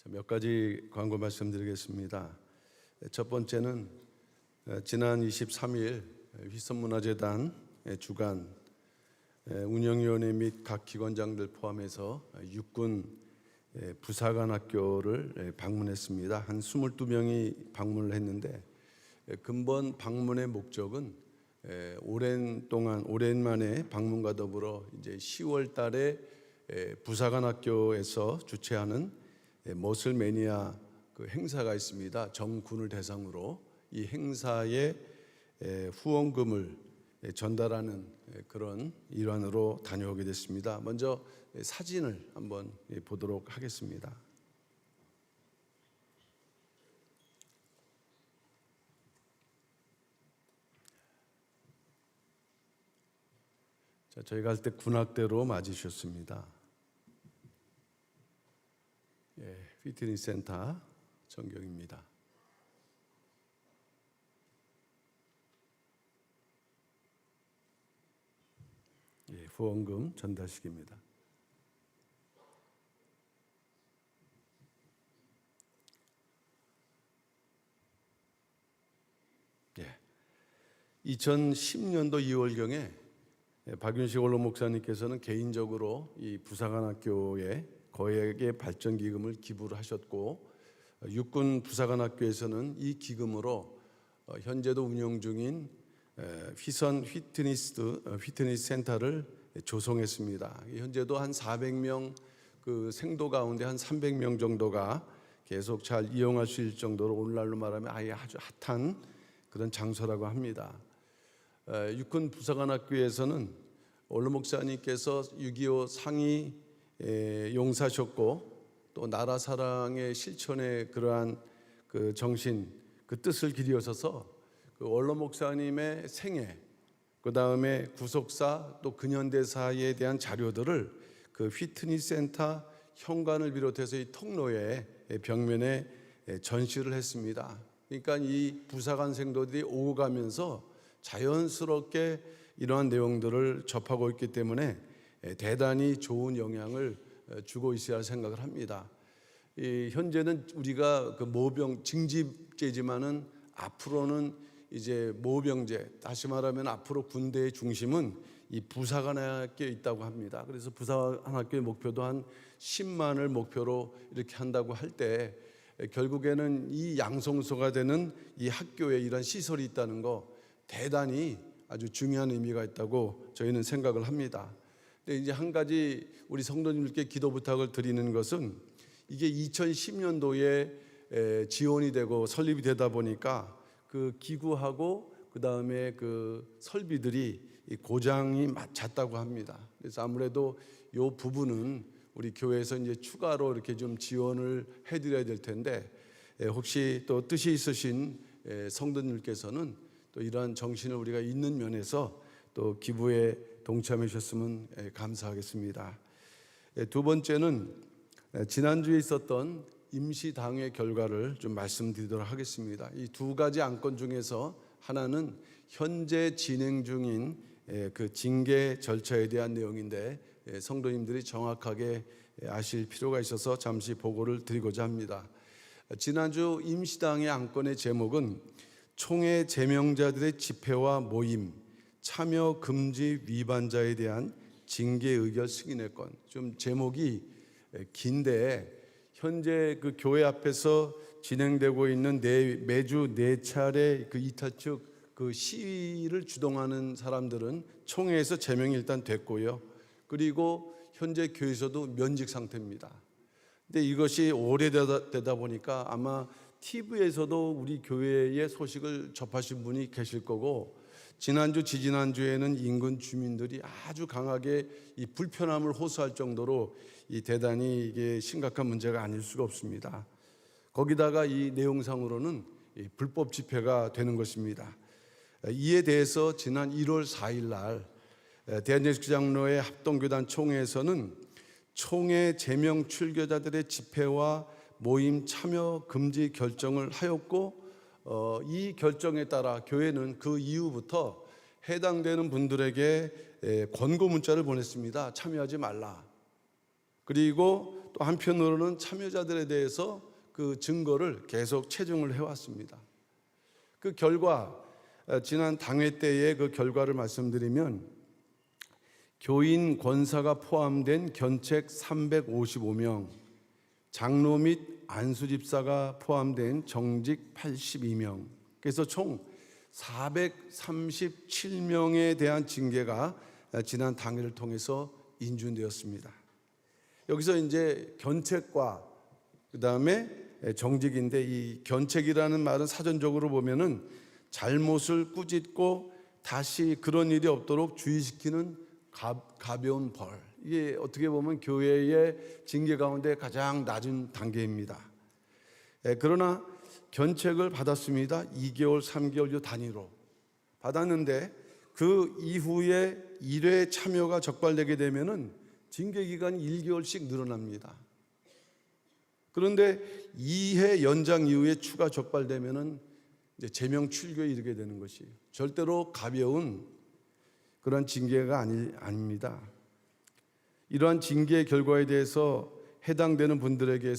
몇 가지 광고 말씀드리겠습니다. 첫 번째는 지난 23일 휘선문화재단 주간 운영위원회 및 각 기관장들 포함해서 육군 부사관학교를 방문했습니다. 한 22명이 방문을 했는데 근본 방문의 목적은 오랜만에 방문과 더불어 이제 10월 달에 부사관학교에서 주최하는 머슬 매니아 그 행사가 있습니다. 정군을 대상으로 이 행사에 후원금을 전달하는 그런 일환으로 다녀오게 됐습니다. 먼저 사진을 한번 보도록 하겠습니다. 자, 저희가 할 때 군악대로 맞으셨습니다. 피트니스 센터 전경입니다. 후원금 전달식입니다. 예. 2010년도 2월경에 박윤식 원로 목사님께서는 개인적으로 이 부사관학교에 거액의 발전 기금을 기부를 하셨고, 육군 부사관학교에서는 이 기금으로 현재도 운영 중인 휘선 피트니스 센터를 조성했습니다. 현재도 한 400명 그 생도 가운데 한 300명 정도가 계속 잘 이용할 수 있을 정도로 오늘날로 말하면 아예 아주 핫한 그런 장소라고 합니다. 육군 부사관학교에서는 원로 목사님께서 6.25 상이 용사셨고 또 나라 사랑의 실천의 그러한 그 정신, 그 뜻을 기리어서서 그 원로 목사님의 생애, 그 다음에 구속사 또 근현대사에 대한 자료들을 그 피트니스 센터 현관을 비롯해서 이 통로에 벽면에 전시를 했습니다. 그러니까 이 부사관 생도들이 오고 가면서 자연스럽게 이러한 내용들을 접하고 있기 때문에 대단히 좋은 영향을 주고 있어야 생각을 합니다. 현재는 우리가 그 모병 징집제지만은 앞으로는 이제 모병제, 다시 말하면 앞으로 군대의 중심은 이 부사관학교에 있다고 합니다. 그래서 부사관학교의 목표도 한 10만을 목표로 이렇게 한다고 할 때 결국에는 이 양성소가 되는 이 학교에 이런 시설이 있다는 거 대단히 아주 중요한 의미가 있다고 저희는 생각을 합니다. 근데 이제 한 가지 우리 성도님들께 기도 부탁을 드리는 것은 이게 2010년도에 지원이 되고 설립이 되다 보니까 그 기구하고 그 다음에 그 설비들이 고장이 잦다고 합니다. 그래서 아무래도 이 부분은 우리 교회에서 이제 추가로 이렇게 좀 지원을 해드려야 될 텐데 혹시 또 뜻이 있으신 성도님께서는 또 이러한 정신을 우리가 있는 면에서 또 기부에 동참해 주셨으면 감사하겠습니다. 두 번째는 지난주에 있었던 임시당회 결과를 좀 말씀드리도록 하겠습니다. 이 두 가지 안건 중에서 하나는 현재 진행 중인 그 징계 절차에 대한 내용인데 성도님들이 정확하게 아실 필요가 있어서 잠시 보고를 드리고자 합니다. 지난주 임시당회 안건의 제목은 총회 제명자들의 집회와 모임, 참여 금지 위반자에 대한 징계 의결 승인의 건. 좀 제목이 긴데 현재 그 교회 앞에서 진행되고 있는 매주 4차례 그 이타측 그 시위를 주동하는 사람들은 총회에서 제명이 일단 됐고요. 그리고 현재 교회에서도 면직 상태입니다. 근데 이것이 오래되다 보니까 아마 TV에서도 우리 교회의 소식을 접하신 분이 계실 거고, 지난주, 지지난주에는 인근 주민들이 아주 강하게 이 불편함을 호소할 정도로 이 대단히 이게 심각한 문제가 아닐 수가 없습니다. 거기다가 이 내용상으로는 불법 집회가 되는 것입니다. 이에 대해서 지난 1월 4일 날 대한예수장로회 합동교단 총회에서는 총회 제명 출교자들의 집회와 모임 참여 금지 결정을 하였고, 이 결정에 따라 교회는 그 이후부터 해당되는 분들에게 권고 문자를 보냈습니다. 참여하지 말라. 그리고 또 한편으로는 참여자들에 대해서 그 증거를 계속 체증을 해왔습니다. 그 결과, 지난 당회 때의 그 결과를 말씀드리면 교인 권사가 포함된 견책 355명, 장로 및 안수집사가 포함된 정직 82명, 그래서 총 437명에 대한 징계가 지난 당회를 통해서 인준되었습니다. 여기서 이제 견책과 그 다음에 정직인데, 이 견책이라는 말은 사전적으로 보면은 잘못을 꾸짖고 다시 그런 일이 없도록 주의시키는 가벼운 벌. 이게 어떻게 보면 교회의 징계 가운데 가장 낮은 단계입니다. 그러나 견책을 받았습니다. 2개월, 3개월 단위로 받았는데 그 이후에 1회 참여가 적발되게 되면은 징계 기간이 1개월씩 늘어납니다. 그런데 2회 연장 이후에 추가 적발되면은 이제 제명 출교에 이르게 되는 것이 절대로 가벼운 그런 징계가 아닙니다. 이러한 징계 결과에 대해서 해당되는 분들에게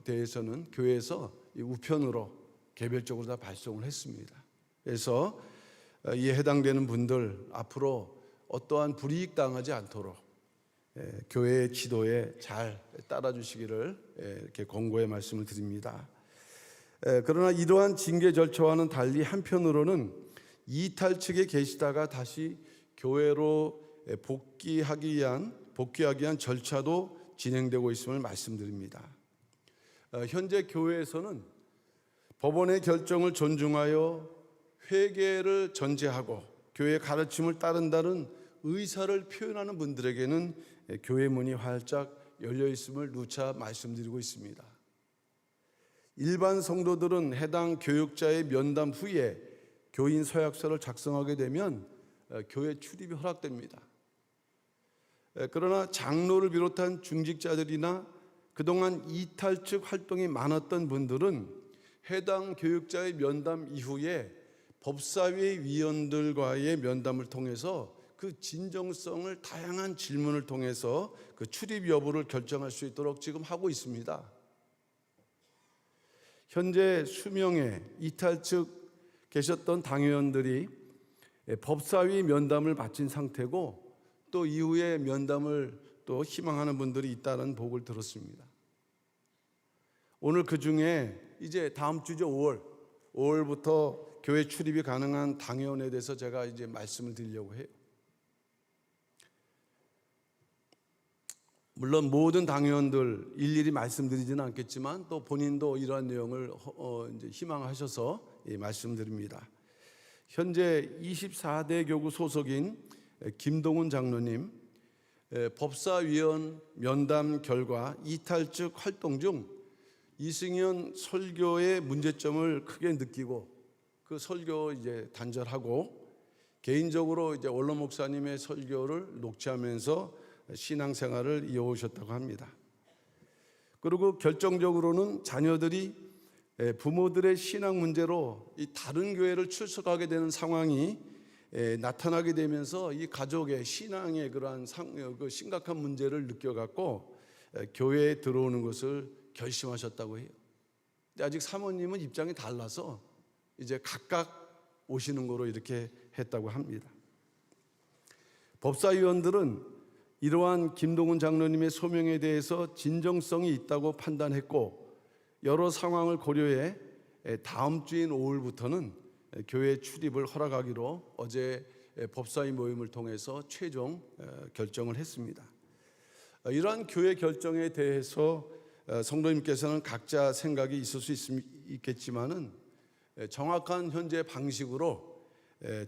대해서는 교회에서 우편으로 개별적으로 다 발송을 했습니다. 그래서 이 해당되는 분들 앞으로 어떠한 불이익 당하지 않도록 교회의 지도에 잘 따라주시기를 이렇게 권고의 말씀을 드립니다. 그러나 이러한 징계 절차와는 달리 한편으로는 이탈 측에 계시다가 다시 교회로 복귀하기 위한 절차도 진행되고 있음을 말씀드립니다. 현재 교회에서는 법원의 결정을 존중하여 회개를 전제하고 교회의 가르침을 따른다는 의사를 표현하는 분들에게는 교회 문이 활짝 열려 있음을 누차 말씀드리고 있습니다. 일반 성도들은 해당 교육자의 면담 후에 교인 서약서를 작성하게 되면 교회 출입이 허락됩니다. 그러나 장로를 비롯한 중직자들이나 그동안 이탈 측 활동이 많았던 분들은 해당 교육자의 면담 이후에 법사위 위원들과의 면담을 통해서 그 진정성을 다양한 질문을 통해서 그 출입 여부를 결정할 수 있도록 지금 하고 있습니다. 현재 수명의 이탈 측 계셨던 당회원들이 법사위 면담을 마친 상태고 또 이후에 면담을 또 희망하는 분들이 있다는 보고를 들었습니다. 오늘 그 중에 이제 다음 주죠, 5월부터 교회 출입이 가능한 당회원에 대해서 제가 이제 말씀을 드리려고 해요. 물론 모든 당회원들 일일이 말씀드리지는 않겠지만 또 본인도 이러한 내용을 이제 희망하셔서 말씀드립니다. 현재 24대 교구 소속인 김동훈 장로님, 법사위원 면담 결과 이탈 측 활동 중 이승현 설교의 문제점을 크게 느끼고 그 설교 이제 단절하고 개인적으로 이제 원로 목사님의 설교를 녹취하면서 신앙생활을 이어오셨다고 합니다. 그리고 결정적으로는 자녀들이 부모들의 신앙 문제로 이 다른 교회를 출석하게 되는 상황이 나타나게 되면서 이 가족의 신앙의 그러한 그 심각한 문제를 느껴갖고 교회에 들어오는 것을 결심하셨다고 해요. 근데 아직 사모님은 입장이 달라서 이제 각각 오시는 거로 이렇게 했다고 합니다. 법사위원들은 이러한 김동훈 장로님의 소명에 대해서 진정성이 있다고 판단했고 여러 상황을 고려해 다음 주인 5월부터는 교회 출입을 허락하기로 어제 법사위 모임을 통해서 최종 결정을 했습니다. 이러한 교회 결정에 대해서 성도님께서는 각자 생각이 있을 수 있겠지만은 정확한 현재 방식으로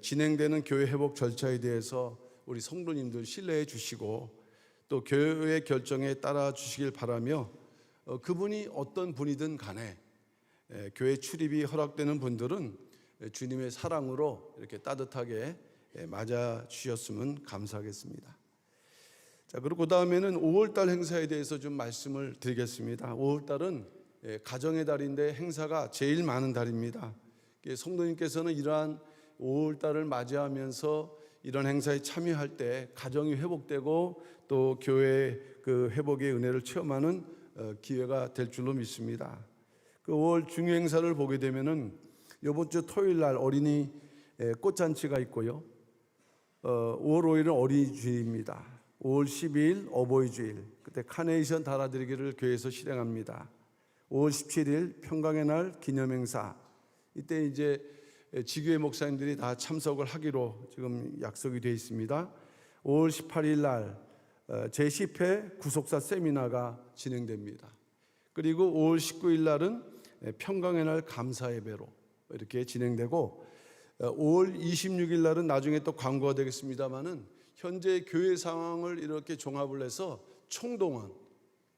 진행되는 교회 회복 절차에 대해서 우리 성도님들 신뢰해 주시고 또 교회 결정에 따라 주시길 바라며 그분이 어떤 분이든 간에 교회 출입이 허락되는 분들은 주님의 사랑으로 이렇게 따뜻하게 맞아 주셨으면 감사하겠습니다. 자, 그리고 그 다음에는 5월달 행사에 대해서 좀 말씀을 드리겠습니다. 5월달은 가정의 달인데 행사가 제일 많은 달입니다. 성도님께서는 이러한 5월달을 맞이하면서 이런 행사에 참여할 때 가정이 회복되고 또 교회 그 회복의 은혜를 체험하는 기회가 될 줄로 믿습니다. 그 5월 중요 행사를 보게 되면은 이번 주 토요일 날 어린이 꽃잔치가 있고요. 5월 5일은 어린이주일입니다. 5월 12일 어버이주일, 그때 카네이션 달아드리기를 교회에서 실행합니다. 5월 17일 평강의 날 기념행사, 이때 이제 지교회 목사님들이 다 참석을 하기로 지금 약속이 되어 있습니다. 5월 18일 날 제10회 구속사 세미나가 진행됩니다. 그리고 5월 19일 날은 평강의 날 감사 예배로 이렇게 진행되고, 5월 26일 날은 나중에 또 광고가 되겠습니다만은 현재 교회 상황을 이렇게 종합을 해서 총동원,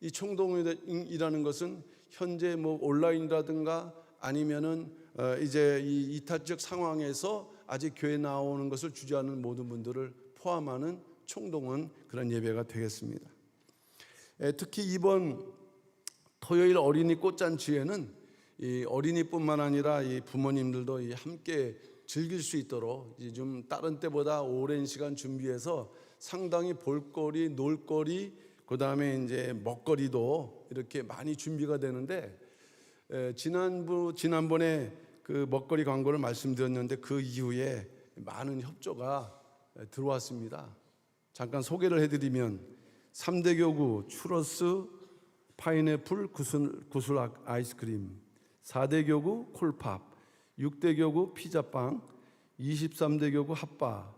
이 총동원이라는 것은 현재 뭐 온라인이라든가 아니면은 이제 이 이타적 상황에서 아직 교회 나오는 것을 주저하는 모든 분들을 포함하는 총동원 그런 예배가 되겠습니다. 특히 이번 토요일 어린이 꽃잔치에는 이 어린이뿐만 아니라 이 부모님들도 함께 즐길 수 있도록 좀 다른 때보다 오랜 시간 준비해서 상당히 볼거리, 놀거리, 그 다음에 이제 먹거리도 이렇게 많이 준비가 되는데, 지난번에 그 먹거리 광고를 말씀드렸는데 그 이후에 많은 협조가 들어왔습니다. 잠깐 소개를 해드리면 3대 교구 추러스 파인애플 구슬 아이스크림, 4대 교구 콜팝, 6대 교구 피자빵, 23대 교구 핫바,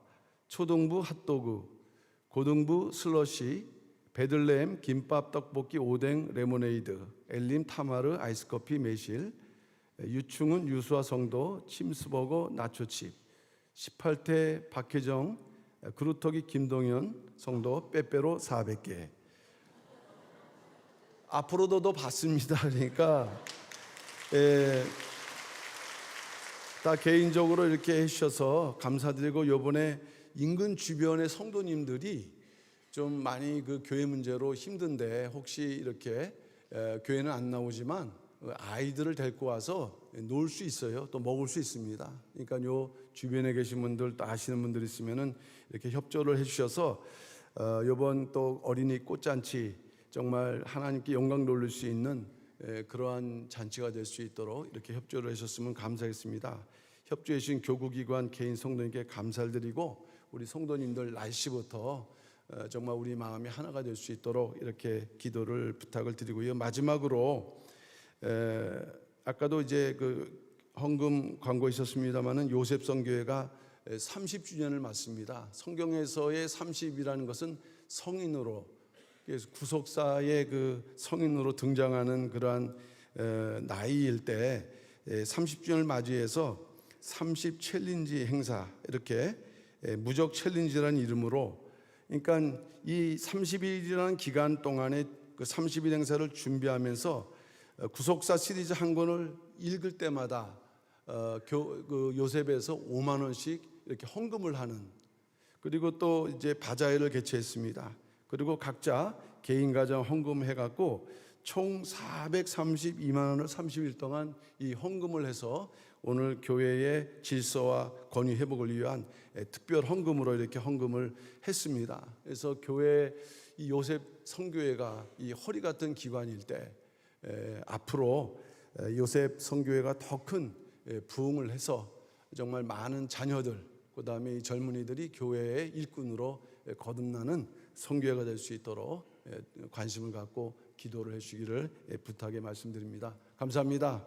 초등부 핫도그, 고등부 슬러시, 베들레헴 김밥 떡볶이 오뎅 레모네이드, 엘림 타마르 아이스커피 매실, 유충은 유수와 성도 침스버거 나초칩, 18태 박혜정 그루터기 김동현 성도 빼빼로 400개. 앞으로도 더 받습니다. 그러니까 다 개인적으로 이렇게 해주셔서 감사드리고, 요번에 인근 주변의 성도님들이 좀 많이 그 교회 문제로 힘든데 혹시 이렇게 교회는 안 나오지만 아이들을 데리고 와서 놀 수 있어요. 또 먹을 수 있습니다. 그러니까 요 주변에 계신 분들 또 아시는 분들 있으면은 이렇게 협조를 해주셔서 요번 또 어린이 꽃잔치 정말 하나님께 영광 돌릴 수 있는 그러한 잔치가 될 수 있도록 이렇게 협조를 해주셨으면 감사하겠습니다. 협조해 주신 교구기관 개인 성도님께 감사를 드리고, 우리 성도님들 날씨부터 정말 우리 마음이 하나가 될 수 있도록 이렇게 기도를 부탁을 드리고요. 마지막으로 아까도 이제 그 헌금 광고 있었습니다만은 요셉 성교회가 30주년을 맞습니다. 성경에서의 30이라는 것은 성인으로, 그래서 구속사의 그 성인으로 등장하는 그러한 나이일 때 30주년을 맞이해서 30 챌린지 행사, 이렇게 무적 챌린지라는 이름으로, 그러니까 이 30일이라는 기간 동안에 그 30일 행사를 준비하면서 구속사 시리즈 한 권을 읽을 때마다 그 요셉에서 5만 원씩 이렇게 헌금을 하는, 그리고 또 이제 바자회를 개최했습니다. 그리고 각자 개인 가정 헌금해 갖고 총 432만 원을 30일 동안 이 헌금을 해서 오늘 교회의 질서와 권위 회복을 위한 특별 헌금으로 이렇게 헌금을 했습니다. 그래서 교회 이 요셉 성교회가 이 허리 같은 기관일 때 앞으로 요셉 성교회가 더 큰 부흥을 해서 정말 많은 자녀들, 그 다음에 이 젊은이들이 교회의 일꾼으로 거듭나는 성교회가 될 수 있도록 관심을 갖고 기도를 해주시기를 부탁에 말씀드립니다. 감사합니다.